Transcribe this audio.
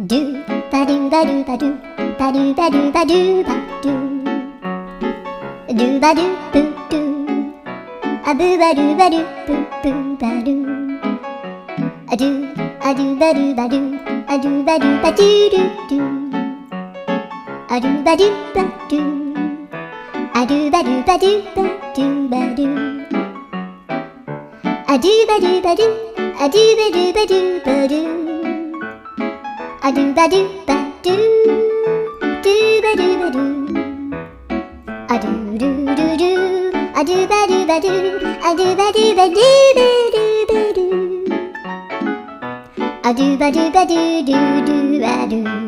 do ba do ba do ba do ba do ba do ba do ba do ba do boo do a boo ba do ba do boo boo ba do a do ba do ba do a do ba do ba do do do a do ba do ba do a do ba do ba do ba do ba do a do ba do ba do a do ba do ba do ba do a do ba do ba do do ba do ba do a do do do do a do ba do ba do a do ba do ba do ba do ba do a do ba do ba do do do ba do